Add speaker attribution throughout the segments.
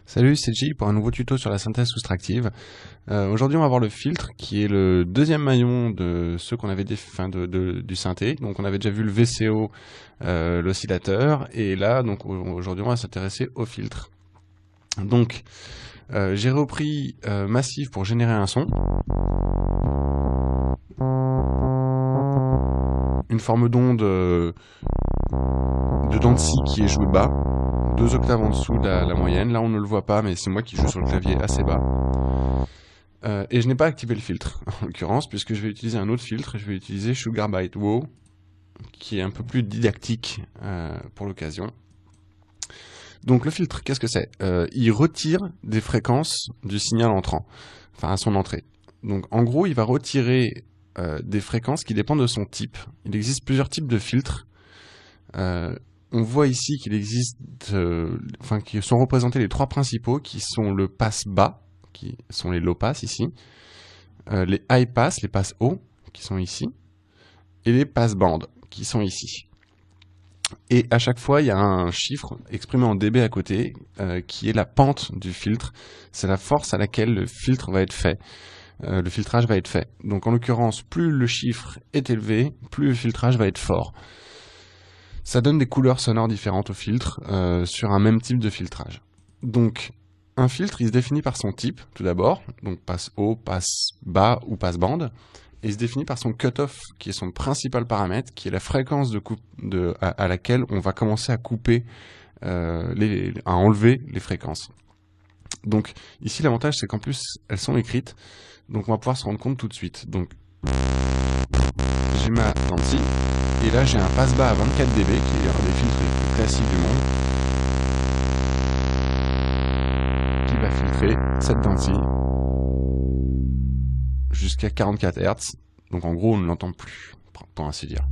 Speaker 1: Salut, c'est J pour un nouveau tuto sur la synthèse soustractive. Aujourd'hui, on va voir le filtre qui est le deuxième maillon de ceux qu'on avait du synthé. Donc, on avait déjà vu le VCO, l'oscillateur, et là, donc aujourd'hui, on va s'intéresser au filtre. Donc, j'ai repris Massif pour générer un son. Une forme d'onde de dents de scie qui est jouée bas, 2 octaves en dessous de la moyenne. Là on ne le voit pas, mais c'est moi qui joue sur le clavier assez bas. Et je n'ai pas activé le filtre, en l'occurrence, puisque je vais utiliser un autre filtre. Je vais utiliser Sugar Byte Wow, qui est un peu plus didactique pour l'occasion. Donc le filtre, qu'est-ce que c'est? Il retire des fréquences du signal entrant, enfin à son entrée. Donc en gros, il va retirer des fréquences qui dépendent de son type. Il existe plusieurs types de filtres. On voit ici qu'il existe, qui sont représentés les trois principaux, qui sont le pass bas, qui sont les low pass ici, les high pass, les pass hauts, qui sont ici, et les pass bandes, qui sont ici. Et à chaque fois, il y a un chiffre exprimé en dB à côté, qui est la pente du filtre. C'est la force à laquelle le filtre va être fait. Le filtrage va être fait. Donc en l'occurrence, plus le chiffre est élevé, plus le filtrage va être fort. Ça donne des couleurs sonores différentes au filtre sur un même type de filtrage. Donc un filtre, il se définit par son type, tout d'abord, donc passe haut, passe bas ou passe bande, et il se définit par son cutoff, qui est son principal paramètre, qui est la fréquence à laquelle on va commencer à couper, à enlever les fréquences. Donc ici l'avantage c'est qu'en plus elles sont écrites, donc on va pouvoir se rendre compte tout de suite. Donc j'ai ma dent de scie, et là j'ai un passe bas à 24 dB qui est un des filtres les plus classiques du monde, qui va filtrer cette dent de scie jusqu'à 44 Hz. Donc en gros on ne l'entend plus, pour ainsi dire.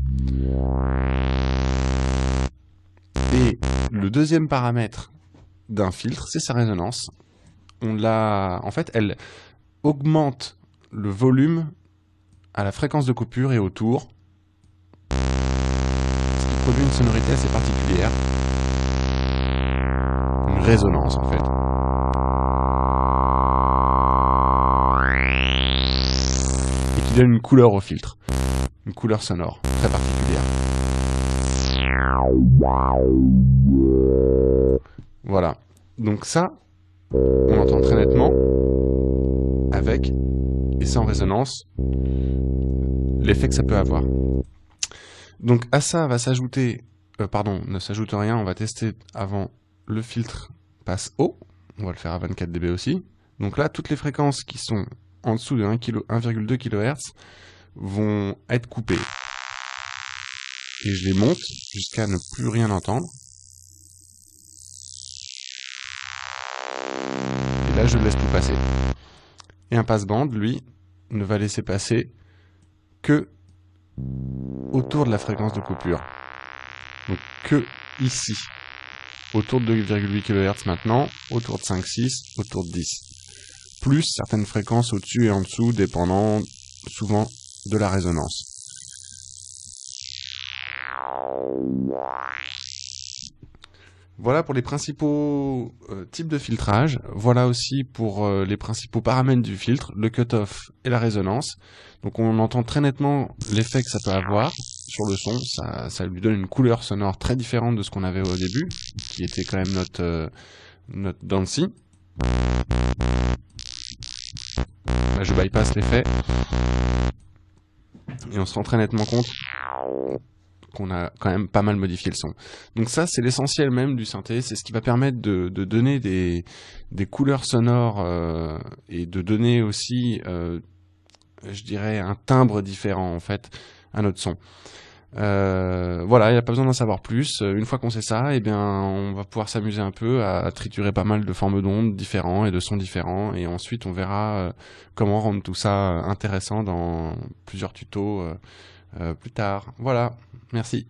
Speaker 1: Et le deuxième paramètre d'un filtre, c'est sa résonance. En fait, elle augmente le volume à la fréquence de coupure et autour, ce qui produit une sonorité assez particulière, une résonance en fait. Et qui donne une couleur au filtre, une couleur sonore très particulière. Voilà, donc ça, on entend très nettement, avec et sans résonance, l'effet que ça peut avoir. Donc à ça va s'ajouter, ne s'ajoute rien, on va tester avant le filtre passe haut, on va le faire à 24 dB aussi. Donc là, toutes les fréquences qui sont en dessous de 1,2 kHz vont être coupées. Et je les monte jusqu'à ne plus rien entendre. Et là, je laisse tout passer. Et un passe-bande, lui, ne va laisser passer que autour de la fréquence de coupure. Donc que ici. Autour de 2,8 kHz maintenant, autour de 5,6, autour de 10. Plus certaines fréquences au-dessus et en dessous, dépendant souvent de la résonance. Voilà pour les principaux types de filtrage. Voilà aussi pour les principaux paramètres du filtre, le cutoff et la résonance. Donc on entend très nettement l'effet que ça peut avoir sur le son. Ça lui donne une couleur sonore très différente de ce qu'on avait au début, qui était quand même notre dent de scie. Là je bypass l'effet. Et on se rend très nettement compte qu'on a quand même pas mal modifié le son. Donc ça, c'est l'essentiel même du synthé, c'est ce qui va permettre de donner des couleurs sonores et de donner aussi, je dirais, un timbre différent en fait à notre son. Voilà, il n'y a pas besoin d'en savoir plus. Une fois qu'on sait ça, eh bien, on va pouvoir s'amuser un peu à triturer pas mal de formes d'ondes différents et de sons différents, et ensuite on verra comment rendre tout ça intéressant dans plusieurs tutos plus tard. Voilà, merci.